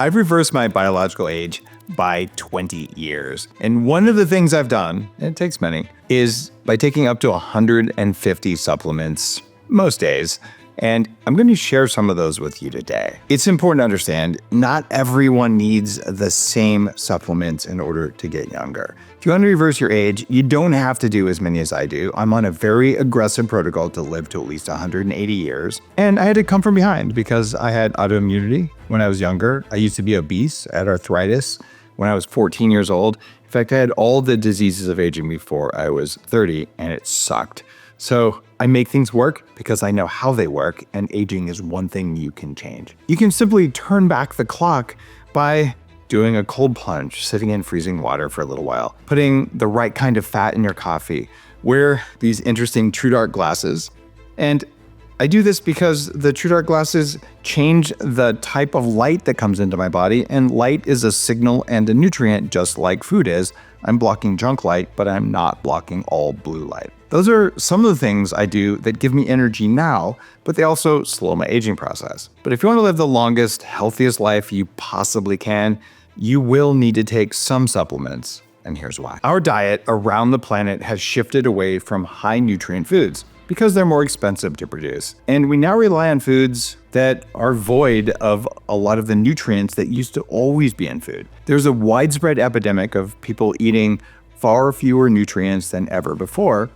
I've reversed my biological age by 20 years. And one of the things I've done, and it takes many, is by taking up to 150 supplements most days. And I'm going to share some of those with you today. It's important to understand not everyone needs the same supplements in order to get younger. If you want to reverse your age, you don't have to do as many as I do. I'm on a very aggressive protocol to live to at least 180 years. And I had to come from behind because I had autoimmunity when I was younger. I used to be obese, I had arthritis when I was 14 years old. In fact, I had all the diseases of aging before I was 30, and it sucked. So I make things work because I know how they work, and aging is one thing you can change. You can simply turn back the clock by doing a cold plunge, sitting in freezing water for a little while, putting the right kind of fat in your coffee, wear these interesting True Dark glasses. And I do this because the True Dark glasses change the type of light that comes into my body, and light is a signal and a nutrient just like food is. I'm blocking junk light, but I'm not blocking all blue light. Those are some of the things I do that give me energy now, but they also slow my aging process. But if you want to live the longest, healthiest life you possibly can, you will need to take some supplements, and here's why. Our diet around the planet has shifted away from high nutrient foods because they're more expensive to produce. And we now rely on foods that are void of a lot of the nutrients that used to always be in food. There's a widespread epidemic of people eating far fewer nutrients than ever before.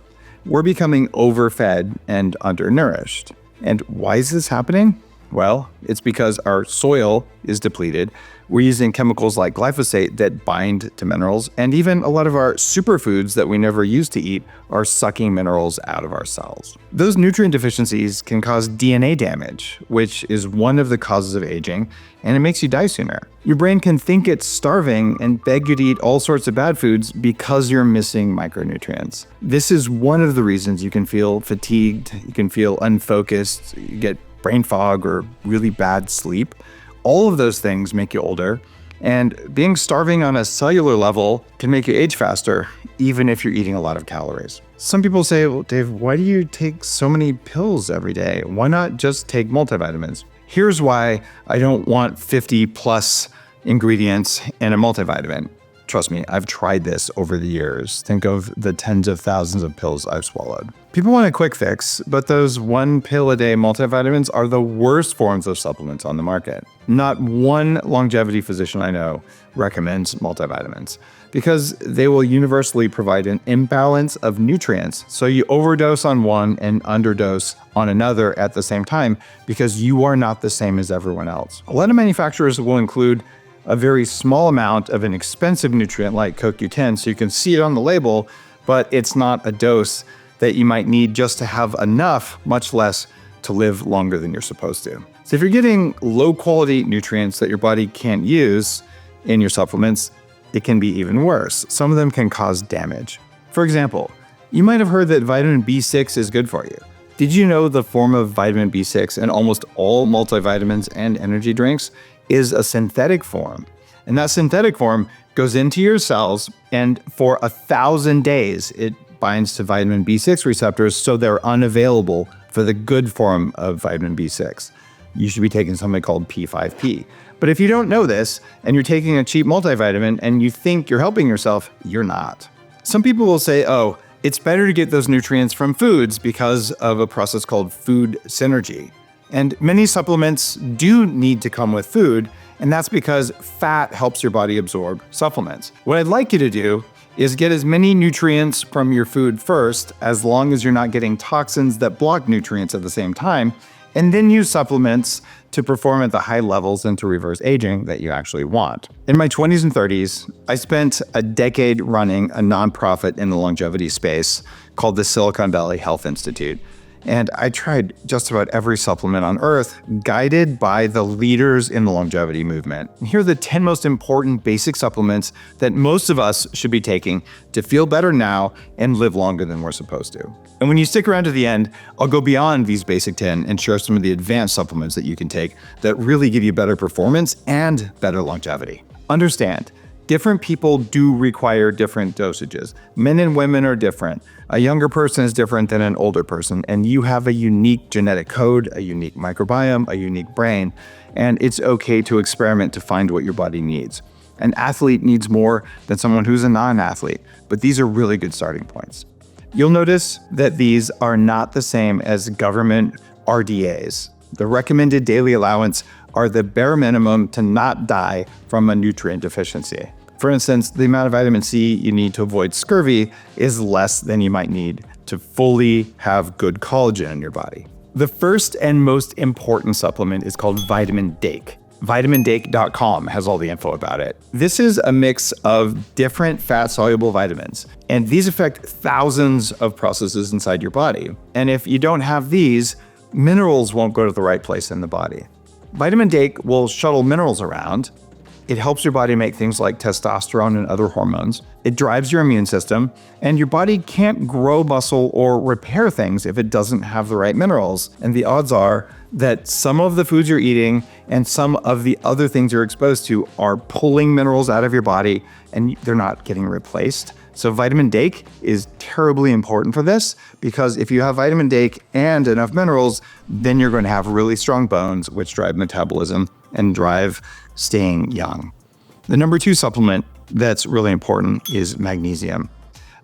We're becoming overfed and undernourished. And why is this happening? Well, it's because our soil is depleted. We're using chemicals like glyphosate that bind to minerals, and even a lot of our superfoods that we never used to eat are sucking minerals out of our cells. Those nutrient deficiencies can cause DNA damage, which is one of the causes of aging, and it makes you die sooner. Your brain can think it's starving and beg you to eat all sorts of bad foods because you're missing micronutrients. This is one of the reasons you can feel fatigued, you can feel unfocused, you get brain fog or really bad sleep. All of those things make you older, and being starving on a cellular level can make you age faster, even if you're eating a lot of calories. Some people say, well, Dave, why do you take so many pills every day? Why not just take multivitamins? Here's why I don't want 50 plus ingredients in a multivitamin. Trust me, I've tried this over the years. Think of the tens of thousands of pills I've swallowed. People want a quick fix, but those one pill a day multivitamins are the worst forms of supplements on the market. Not one longevity physician I know recommends multivitamins because they will universally provide an imbalance of nutrients. So you overdose on one and underdose on another at the same time because you are not the same as everyone else. A lot of manufacturers will include a very small amount of an expensive nutrient like CoQ10, so you can see it on the label, but it's not a dose that you might need just to have enough, much less to live longer than you're supposed to. So if you're getting low quality nutrients that your body can't use in your supplements, it can be even worse. Some of them can cause damage. For example, you might have heard that vitamin B6 is good for you. Did you know the form of vitamin B6 in almost all multivitamins and energy drinks is a synthetic form? And that synthetic form goes into your cells, and for 1,000 days, it binds to vitamin B6 receptors, so they're unavailable for the good form of vitamin B6. You should be taking something called P5P. But if you don't know this, and you're taking a cheap multivitamin, and you think you're helping yourself, you're not. Some people will say, oh, it's better to get those nutrients from foods because of a process called food synergy. And many supplements do need to come with food, and that's because fat helps your body absorb supplements. What I'd like you to do is get as many nutrients from your food first, as long as you're not getting toxins that block nutrients at the same time, and then use supplements to perform at the high levels and to reverse aging that you actually want. In my 20s and 30s, I spent a decade running a nonprofit in the longevity space called the Silicon Valley Health Institute. And I tried just about every supplement on earth, guided by the leaders in the longevity movement. Here are the 10 most important basic supplements that most of us should be taking to feel better now and live longer than we're supposed to. And when you stick around to the end, I'll go beyond these basic 10 and share some of the advanced supplements that you can take that really give you better performance and better longevity. Understand, Different people do require different dosages. Men and women are different. A younger person is different than an older person, and you have a unique genetic code, a unique microbiome, a unique brain, and it's okay to experiment to find what your body needs. An athlete needs more than someone who's a non-athlete, but these are really good starting points. You'll notice that these are not the same as government RDAs. The recommended daily allowance are the bare minimum to not die from a nutrient deficiency. For instance, the amount of vitamin C you need to avoid scurvy is less than you might need to fully have good collagen in your body. The first and most important supplement is called vitamin Dake. VitaminDake.com has all the info about it. This is a mix of different fat-soluble vitamins, and these affect thousands of processes inside your body. And if you don't have these, minerals won't go to the right place in the body. Vitamin Dake will shuttle minerals around. It helps your body make things like testosterone and other hormones. It drives your immune system, and your body can't grow muscle or repair things if it doesn't have the right minerals. And the odds are that some of the foods you're eating and some of the other things you're exposed to are pulling minerals out of your body, and they're not getting replaced. So vitamin Dake is terribly important for this, because if you have vitamin Dake and enough minerals, then you're going to have really strong bones, which drive metabolism and drive staying young. The number 2 supplement that's really important is magnesium.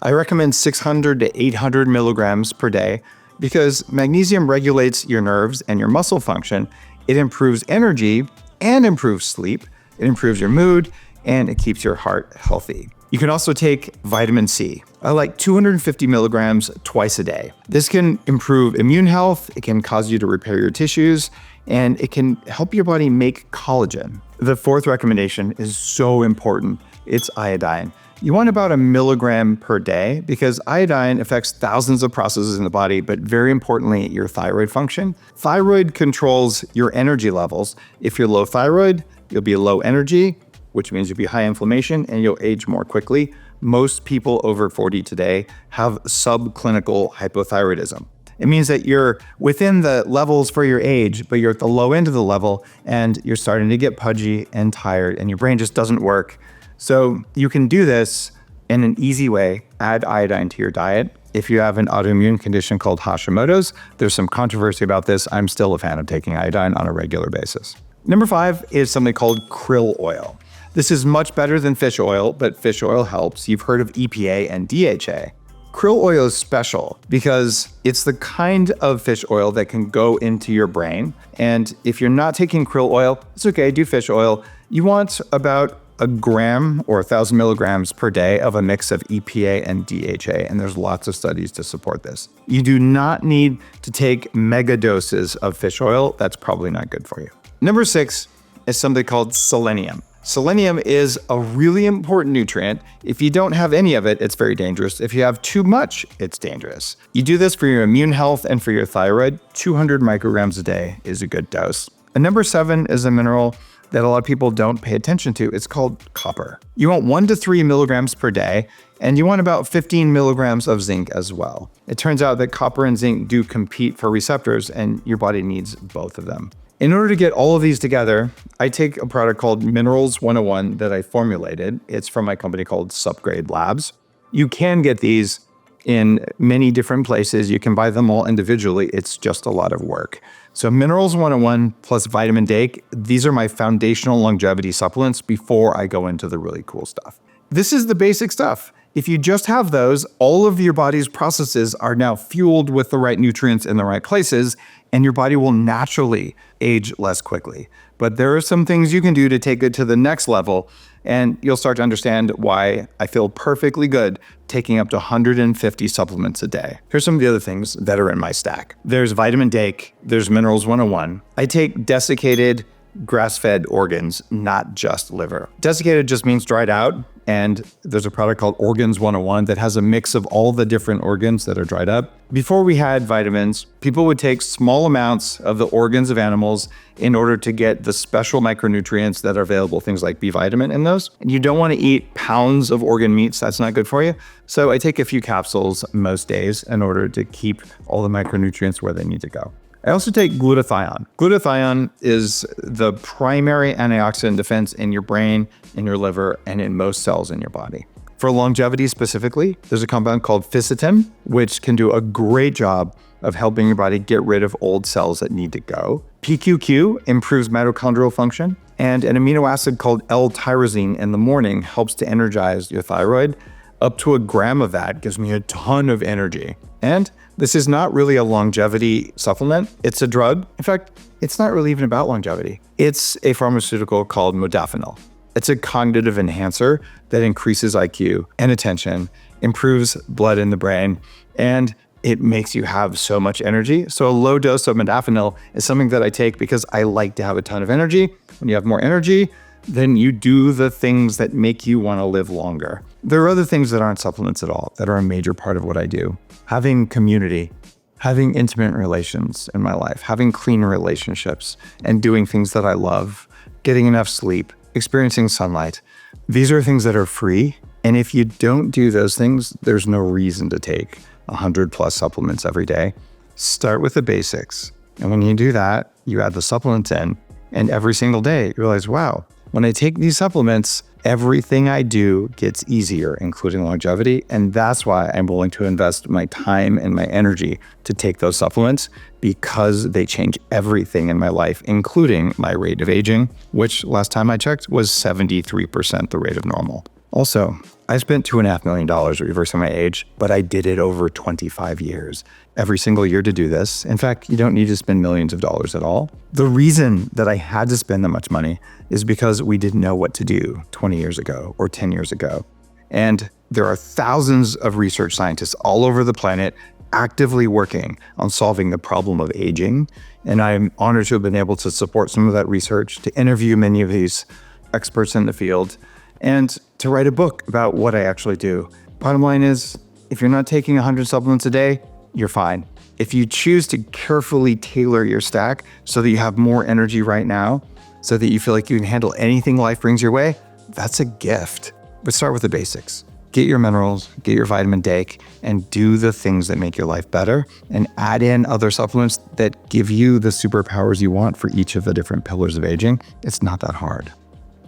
I recommend 600 to 800 milligrams per day because magnesium regulates your nerves and your muscle function. It improves energy and improves sleep. It improves your mood, and it keeps your heart healthy. You can also take vitamin C. I like 250 milligrams twice a day. This can improve immune health, it can cause you to repair your tissues, and it can help your body make collagen. The 4th recommendation is so important. It's iodine. You want about 1 milligram per day because iodine affects thousands of processes in the body, but very importantly, your thyroid function. Thyroid controls your energy levels. If you're low thyroid, you'll be low energy, which means you'll be high inflammation and you'll age more quickly. Most people over 40 today have subclinical hypothyroidism. It means that you're within the levels for your age, but you're at the low end of the level and you're starting to get pudgy and tired and your brain just doesn't work. So you can do this in an easy way. Add iodine to your diet. If you have an autoimmune condition called Hashimoto's, there's some controversy about this. I'm still a fan of taking iodine on a regular basis. Number 5 is something called krill oil. This is much better than fish oil, but fish oil helps. You've heard of EPA and DHA. Krill oil is special because it's the kind of fish oil that can go into your brain. And if you're not taking krill oil, it's okay, do fish oil. You want about a gram or 1,000 milligrams per day of a mix of EPA and DHA, and there's lots of studies to support this. You do not need to take mega doses of fish oil. That's probably not good for you. Number 6 is something called selenium. Selenium is a really important nutrient. If you don't have any of it, it's very dangerous. If you have too much, it's dangerous. You do this for your immune health and for your thyroid. 200 micrograms a day is a good dose. And number 7 is a mineral that a lot of people don't pay attention to. It's called copper. You want 1 to 3 milligrams per day, and you want about 15 milligrams of zinc as well. It turns out that copper and zinc do compete for receptors, and your body needs both of them. In order to get all of these together, I take a product called Minerals 101 that I formulated. It's from my company called Subgrade Labs. You can get these in many different places. You can buy them all individually. It's just a lot of work. So Minerals 101 plus Vitamin Dake, these are my foundational longevity supplements before I go into the really cool stuff. This is the basic stuff. If you just have those, all of your body's processes are now fueled with the right nutrients in the right places, and your body will naturally age less quickly. But there are some things you can do to take it to the next level, and you'll start to understand why I feel perfectly good taking up to 150 supplements a day. Here's some of the other things that are in my stack. There's Vitamin Dake, there's Minerals 101. I take desiccated grass-fed organs, not just liver. Desiccated just means dried out, and there's a product called Organs 101 that has a mix of all the different organs that are dried up. Before we had vitamins, people would take small amounts of the organs of animals in order to get the special micronutrients that are available, things like B vitamin in those. And you don't want to eat pounds of organ meats, that's not good for you. So I take a few capsules most days in order to keep all the micronutrients where they need to go. I also take glutathione. Glutathione is the primary antioxidant defense in your brain, in your liver, and in most cells in your body. For longevity specifically, there's a compound called fisetin, which can do a great job of helping your body get rid of old cells that need to go. PQQ improves mitochondrial function, and an amino acid called L-tyrosine in the morning helps to energize your thyroid. Up to 1 gram of that gives me a ton of energy. And this is not really a longevity supplement. It's a drug. In fact, it's not really even about longevity. It's a pharmaceutical called modafinil. It's a cognitive enhancer that increases IQ and attention, improves blood in the brain, and it makes you have so much energy. So a low dose of modafinil is something that I take because I like to have a ton of energy. When you have more energy, then you do the things that make you want to live longer. There are other things that aren't supplements at all that are a major part of what I do. Having community, having intimate relations in my life, having clean relationships, and doing things that I love, getting enough sleep, experiencing sunlight. These are things that are free. And if you don't do those things, there's no reason to take 100+ supplements every day. Start with the basics. And when you do that, you add the supplements in, and every single day you realize, wow, when I take these supplements, everything I do gets easier, including longevity. And that's why I'm willing to invest my time and my energy to take those supplements, because they change everything in my life, including my rate of aging, which last time I checked was 73% the rate of normal. Also, I spent $2.5 million reversing my age, but I did it over 25 years. Every single year to do this. In fact, you don't need to spend millions of dollars at all. The reason that I had to spend that much money is because we didn't know what to do 20 years ago or 10 years ago. And there are thousands of research scientists all over the planet actively working on solving the problem of aging. And I'm honored to have been able to support some of that research, to interview many of these experts in the field, and to write a book about what I actually do. Bottom line is, if you're not taking 100 supplements a day, you're fine. If you choose to carefully tailor your stack so that you have more energy right now, so that you feel like you can handle anything life brings your way, that's a gift. But start with the basics. Get your minerals, get your vitamin D, and do the things that make your life better, and add in other supplements that give you the superpowers you want for each of the different pillars of aging. It's not that hard.